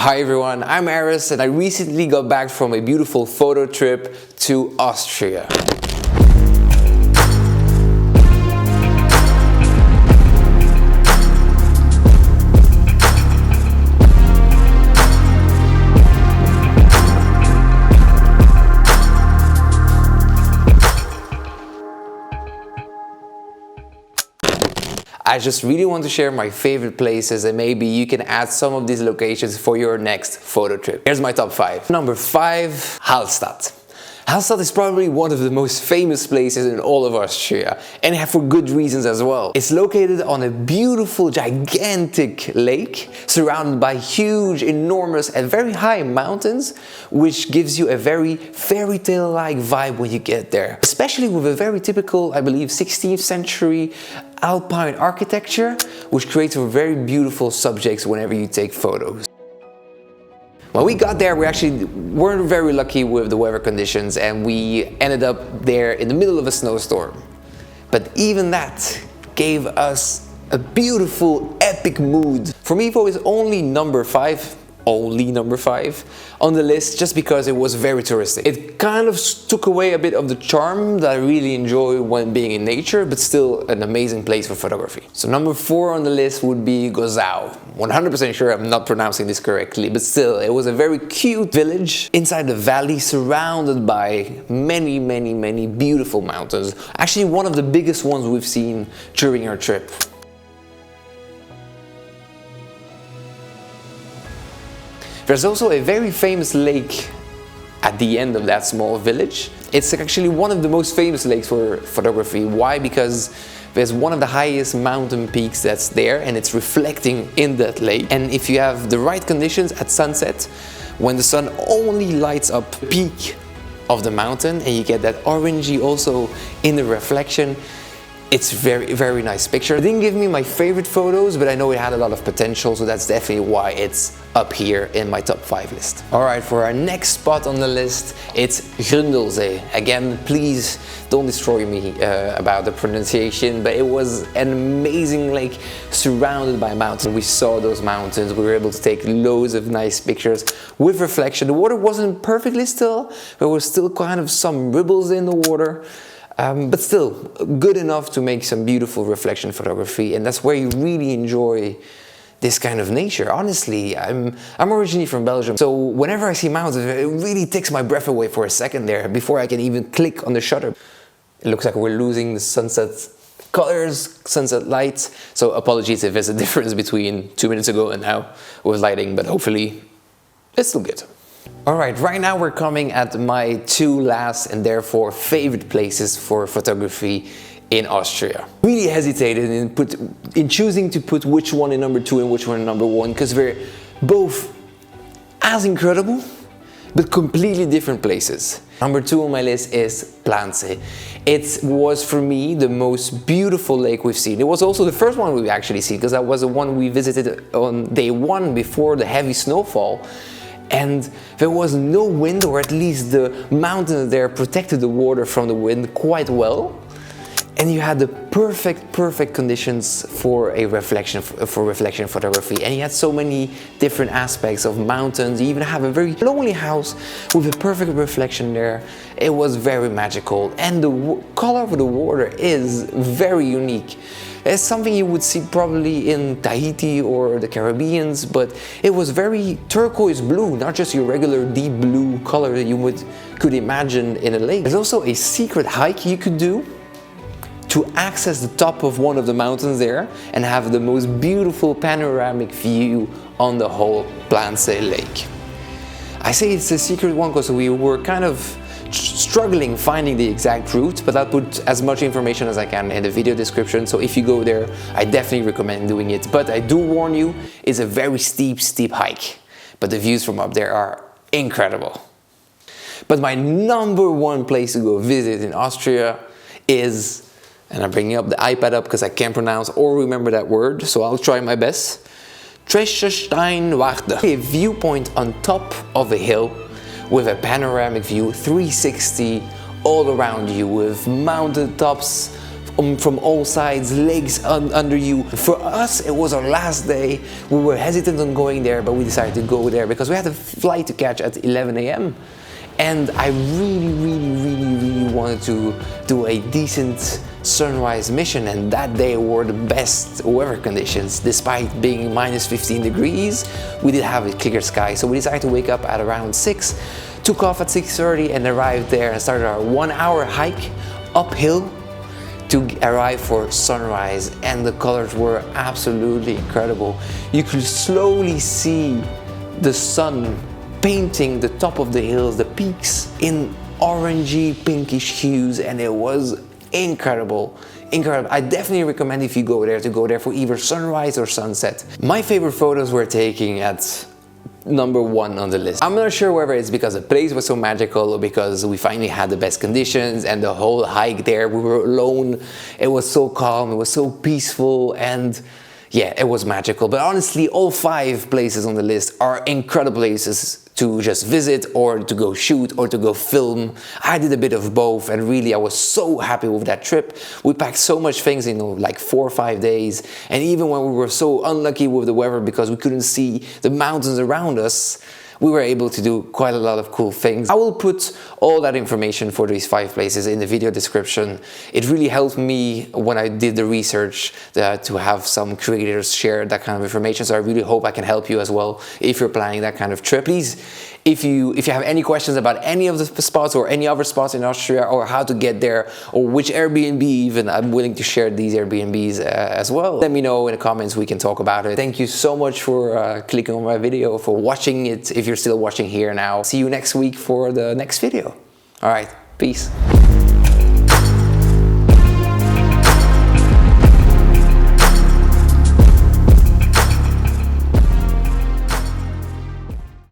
Hi everyone, I'm Aris and I recently got back from a beautiful photo trip to Austria. I just really want to share my favorite places and maybe you can add some of these locations for your next photo trip. Here's my top 5. Number 5, Hallstatt. Hallstatt is probably one of the most famous places in all of Austria, and for good reasons as well. It's located on a beautiful, gigantic lake surrounded by huge, enormous and very high mountains, which gives you a very fairy tale-like vibe when you get there. Especially with a very typical, I believe, 16th century Alpine architecture, which creates a very beautiful subjects whenever you take photos. When we got there, we actually weren't very lucky with the weather conditions and we ended up there in the middle of a snowstorm. But even that gave us a beautiful, epic mood. For me, it was only number 5 on the list just because it was very touristic. It kind of took away a bit of the charm that I really enjoy when being in nature, but still an amazing place for photography. So number 4 on the list would be Gosau. 100% sure I'm not pronouncing this correctly, but still, it was a very cute village inside the valley surrounded by many beautiful mountains. Actually, one of the biggest ones we've seen during our trip. There's also a very famous lake at the end of that small village. It's actually one of the most famous lakes for photography. Why? Because there's one of the highest mountain peaks that's there and it's reflecting in that lake. And if you have the right conditions at sunset, when the sun only lights up the peak of the mountain and you get that orangey also in the reflection, it's very nice picture. It didn't give me my favorite photos, but I know it had a lot of potential, so that's definitely why it's up here in my top 5 list. Alright, for our next spot on the list, it's Grundlsee. Again, please don't destroy me about the pronunciation, but it was an amazing lake surrounded by mountains. We saw those mountains, we were able to take loads of nice pictures with reflection. The water wasn't perfectly still, there was still kind of some ripples in the water. But still good enough to make some beautiful reflection photography, and that's where you really enjoy this kind of nature. Honestly, I'm originally from Belgium, so whenever I see mountains, it really takes my breath away for a second there before I can even click on the shutter. It looks like we're losing the sunset colors, sunset lights, so apologies if there's a difference between 2 minutes ago and now with lighting, but hopefully it's still good. Alright, right now we're coming at my 2 last and therefore favorite places for photography in Austria. Really hesitated in choosing to put which one in number 2 and which one in number 1 because they're both as incredible but completely different places. Number 2 on my list is Plansee. It was for me the most beautiful lake we've seen. It was also the first one we've actually seen because that was the one we visited on day 1 before the heavy snowfall. And there was no wind, or at least the mountains there protected the water from the wind quite well. And you had the perfect conditions for reflection photography. And you had so many different aspects of mountains. You even have a very lonely house with a perfect reflection there. It was very magical. And the color of the water is very unique. It's something you would see probably in Tahiti or the Caribbean, but it was very turquoise blue, not just your regular deep blue color that you could imagine in a lake. There's also a secret hike you could do to access the top of one of the mountains there and have the most beautiful panoramic view on the whole Plansee lake. I say it's a secret one because we were kind of struggling finding the exact route, but I'll put as much information as I can in the video description, so if you go there, I definitely recommend doing it. But I do warn you, it's a very steep hike, but the views from up there are incredible. But my number 1 place to go visit in Austria is, and I'm bringing up the iPad up because I can't pronounce or remember that word, so I'll try my best. Tressensteinwarte, a viewpoint on top of a hill with a panoramic view 360 all around you, with mountain tops, from all sides, lakes under you. For us, it was our last day. We were hesitant on going there, but we decided to go there because we had a flight to catch at 11 a.m. And I really wanted to do a decent sunrise mission, and that day were the best weather conditions. Despite being minus 15 degrees, we did have a clear sky, so we decided to wake up at around 6, took off at 6:30 and arrived there and started our 1-hour hike uphill to arrive for sunrise, and the colors were absolutely incredible. You could slowly see the sun painting the top of the hills, the peaks, in orangey pinkish hues, and it was incredible. I definitely recommend, if you go there, to go there for either sunrise or sunset. My favorite photos were taken at number 1 on the list. I'm not sure whether it's because the place was so magical or because we finally had the best conditions and the whole hike there, we were alone. It was so calm, it was so peaceful, and yeah, it was magical. But honestly, all 5 places on the list are incredible places to just visit or to go shoot or to go film. I did a bit of both, and really I was so happy with that trip. We packed so much things in like 4 or 5 days, and even when we were so unlucky with the weather because we couldn't see the mountains around us, we were able to do quite a lot of cool things. I will put all that information for these 5 places in the video description. It really helped me when I did the research to have some creators share that kind of information, so I really hope I can help you as well if you're planning that kind of trip. Please, if you have any questions about any of the spots or any other spots in Austria, or how to get there, or which Airbnb even, I'm willing to share these Airbnbs as well. Let me know in the comments, we can talk about it. Thank you so much for clicking on my video, for watching it, if you're still watching here now. See you next week for the next video. All right, peace.